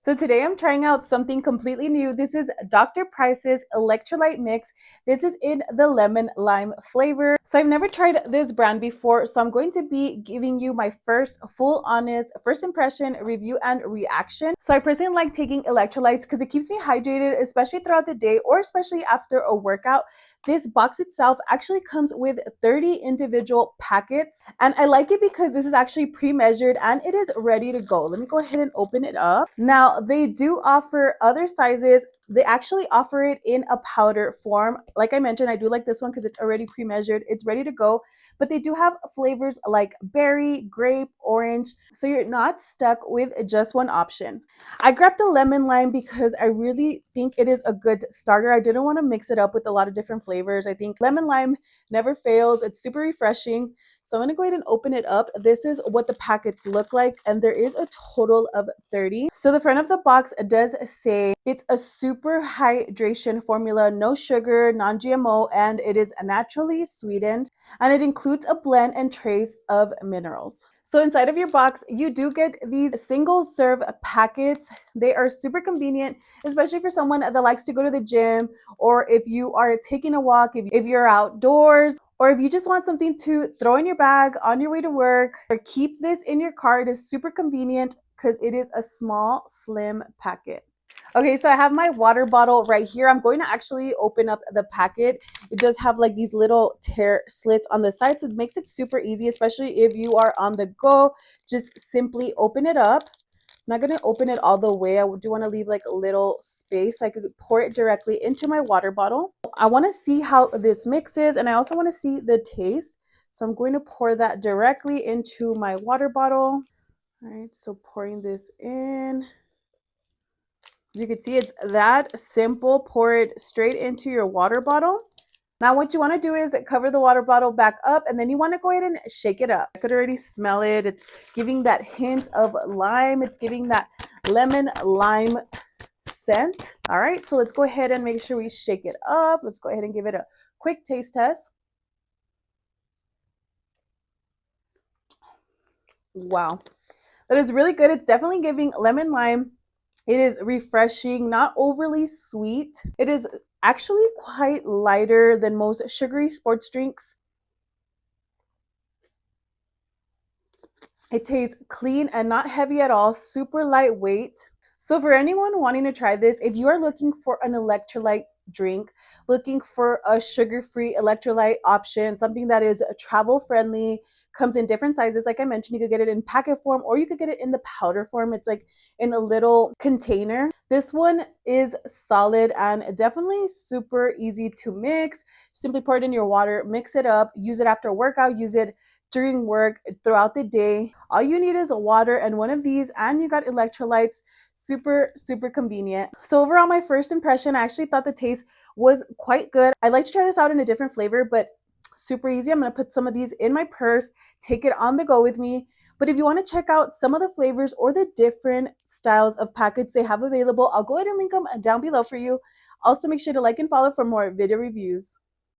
So today I'm trying out something completely new. This is Dr. Price's Electrolyte Mix. This is in the lemon lime flavor. So I've never tried this brand before, so I'm going to be giving you my first full honest first impression review and reaction. So I personally like taking electrolytes because it keeps me hydrated, especially throughout the day or especially after a workout. This box itself actually comes with 30 individual packets, and I like it because this is actually pre-measured and it is ready to go. Let me go ahead and open it up. Now, they do offer other sizes. They actually offer it in a powder form. Like I mentioned, I do like this one because it's already pre-measured. It's ready to go. But they do have flavors like berry, grape, orange, so you're not stuck with just one option. I grabbed the lemon lime because I really think it is a good starter. I didn't want to mix it up with a lot of different flavors. I think lemon lime never fails. It's super refreshing. So I'm going to go ahead and open it up. This is what the packets look like, and there is a total of 30. So the front of the box does say it's a super hydration formula, no sugar, non-GMO, and it is naturally sweetened, and it includes a blend and trace of minerals. So inside of your box, you do get these single serve packets. They are super convenient, especially for someone that likes to go to the gym, or if you are taking a walk, if you're outdoors, or if you just want something to throw in your bag on your way to work, or keep this in your car. It is super convenient because it is a small, slim packet. Okay, so I have my water bottle right here. I'm going to actually open up the packet. It does have like these little tear slits on the side, so it makes it super easy, especially if you are on the go. Just simply open it up. I'm not going to open it all the way. I do want to leave like a little space so I could pour it directly into my water bottle. I want to see how this mixes, and I also want to see the taste. So I'm going to pour that directly into my water bottle. All right, so pouring this in. You can see it's that simple. Pour it straight into your water bottle. Now what you want to do is cover the water bottle back up, and then you want to go ahead and shake it up. I could already smell it. It's giving that hint of lime. It's giving that lemon lime scent. All right, so let's go ahead and make sure we shake it up. Let's go ahead and give it a quick taste test. Wow, that is really good. It's definitely giving lemon lime. It is refreshing, not overly sweet. It is actually quite lighter than most sugary sports drinks. It tastes clean and not heavy at all, super lightweight. So for anyone wanting to try this, if you are looking for an electrolyte drink, looking for a sugar-free electrolyte option, something that is travel friendly, comes in different sizes. Like I mentioned, you could get it in packet form or you could get it in the powder form. It's like in a little container. This one is solid and definitely super easy to mix. Simply pour it in your water, mix it up, use it after a workout, use it during work, throughout the day. All you need is water and one of these, and you got electrolytes. Super convenient. So overall, my first impression, I actually thought the taste was quite good. I'd like to try this out in a different flavor, but super easy. I'm going to put some of these in my purse, take it on the go with me. But if you want to check out some of the flavors or the different styles of packets they have available, I'll go ahead and link them down below for you. Also, make sure to like and follow for more video reviews.